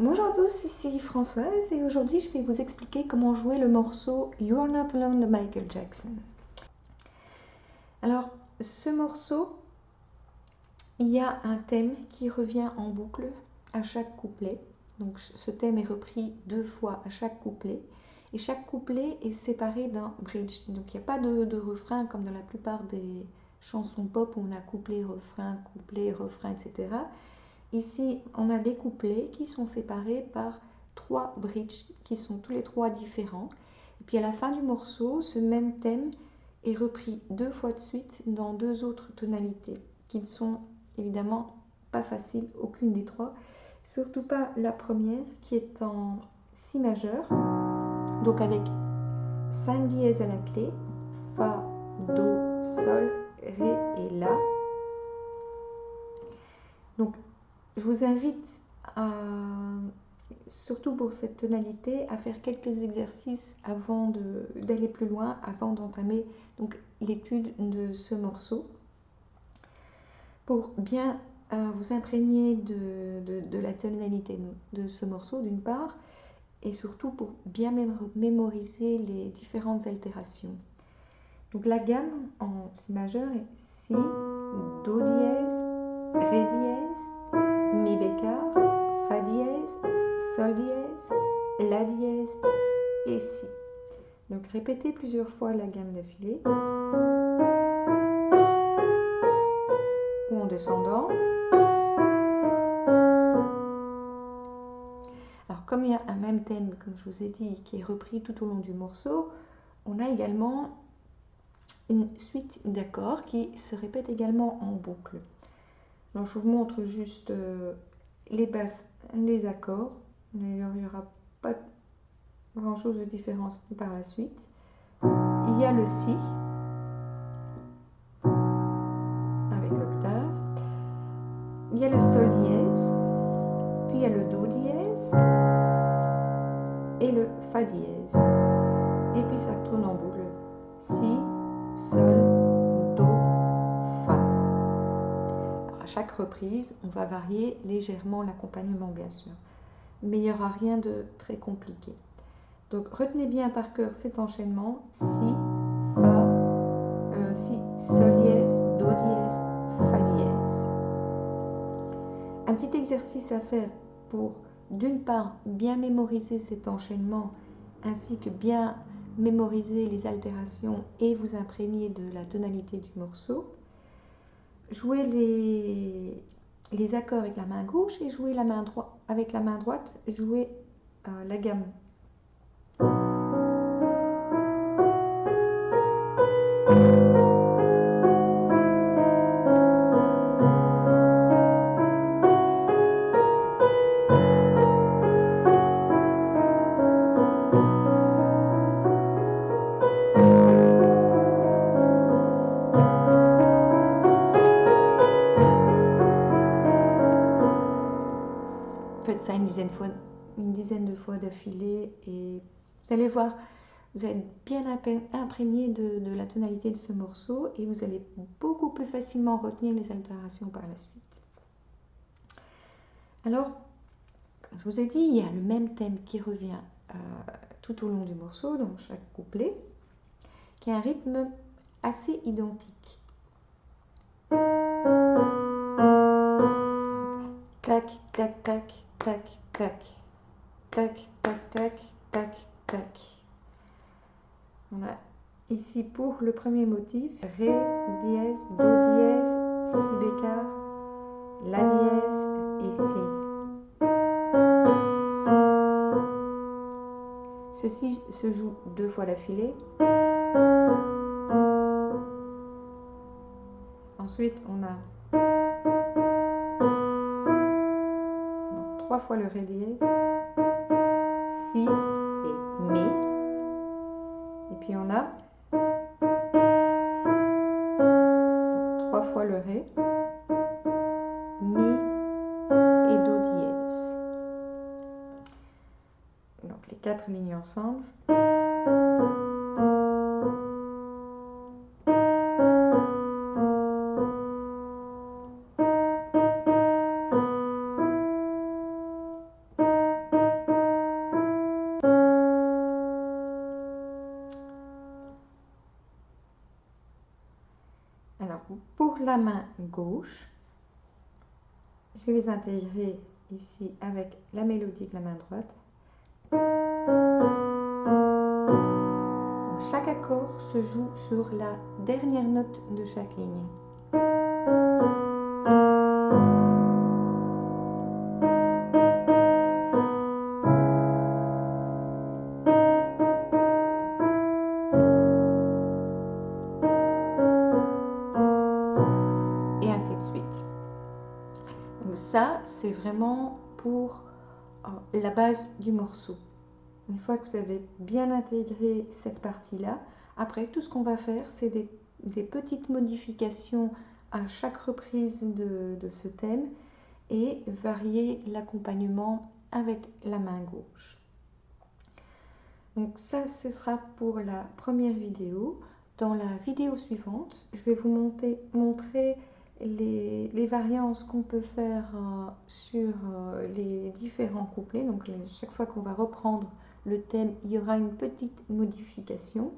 Bonjour à tous, ici Françoise et aujourd'hui je vais vous expliquer comment jouer le morceau You Are Not Alone de Michael Jackson. Alors, ce morceau, il y a un thème qui revient en boucle à chaque couplet. Donc ce thème est repris 2 fois à chaque couplet et chaque couplet est séparé d'un bridge. Donc il n'y a pas de refrain comme dans la plupart des chansons pop où on a couplet, refrain, etc. Ici, on a des couplets qui sont séparés par 3 bridges qui sont tous les 3 différents. Et puis à la fin du morceau, ce même thème est repris 2 fois de suite dans 2 autres tonalités qui ne sont évidemment pas faciles, aucune des 3. Surtout pas la première qui est en si majeur, donc avec 5 dièses à la clé, Fa, Do, Sol, Ré et La. Donc je vous invite à, surtout pour cette tonalité, à faire quelques exercices avant d'aller plus loin, avant d'entamer l'étude de ce morceau, pour bien vous imprégner de la tonalité de ce morceau d'une part, et surtout pour bien mémoriser les différentes altérations. Donc la gamme en si majeur est Si, Do dièse, Ré dièse, Mi bécard, Fa dièse, Sol dièse, La dièse et Si. Donc répétez plusieurs fois la gamme d'affilée ou en descendant. Alors comme il y a un même thème, comme je vous ai dit, qui est repris tout au long du morceau, on a également une suite d'accords qui se répètent également en boucle. Alors je vous montre juste les bases des accords. D'ailleurs, il n'y aura pas grand chose de différence par la suite. Il y a le Si avec l'octave. Il y a le Sol dièse. Puis il y a le Do dièse et le Fa dièse. Et puis ça retourne en boucle. Si, Sol, Do, Fa. Alors à chaque reprise, on va varier légèrement l'accompagnement, bien sûr. Mais il n'y aura rien de très compliqué. Donc retenez bien par cœur cet enchaînement. Si, Sol dièse, Do dièse, Fa dièse. Un petit exercice à faire pour, d'une part, bien mémoriser cet enchaînement ainsi que bien mémoriser les altérations et vous imprégner de la tonalité du morceau. Jouez les accords avec la main gauche et jouez avec la main droite, jouez la gamme. Faites ça une dizaine de fois d'affilée et vous allez voir, vous allez être bien imprégné de la tonalité de ce morceau et vous allez beaucoup plus facilement retenir les altérations par la suite. Alors, comme je vous ai dit, il y a le même thème qui revient tout au long du morceau, dans chaque couplet, qui a un rythme assez identique. Tac, tac, tac, tac, tac, tac, tac, tac, tac, tac. Voilà. Ici pour le premier motif, Ré dièse, Do dièse, Si bécard, La dièse et Si. Ceci se joue 2 fois d'affilée. Ensuite, on a 3 fois le Ré dièse, Si et Mi. Et puis on a 3 fois le Ré, Mi et Do dièse. Donc les 4 lignes ensemble. gauche. Je vais les intégrer ici avec la mélodie de la main droite. Donc, chaque accord se joue sur la dernière note de chaque ligne. Et ainsi de suite. Donc ça, c'est vraiment pour la base du morceau. Une fois que vous avez bien intégré cette partie-là, après, tout ce qu'on va faire, c'est des petites modifications à chaque reprise de ce thème et varier l'accompagnement avec la main gauche. Donc ça, ce sera pour la première vidéo. Dans la vidéo suivante, je vais vous montrer les variances qu'on peut faire sur les différents couplets. Donc chaque fois qu'on va reprendre le thème, il y aura une petite modification.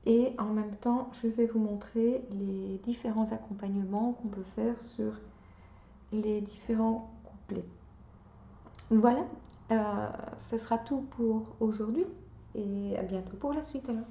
Et en même temps, je vais vous montrer les différents accompagnements qu'on peut faire sur les différents couplets. Voilà, ce sera tout pour aujourd'hui et à bientôt pour la suite alors.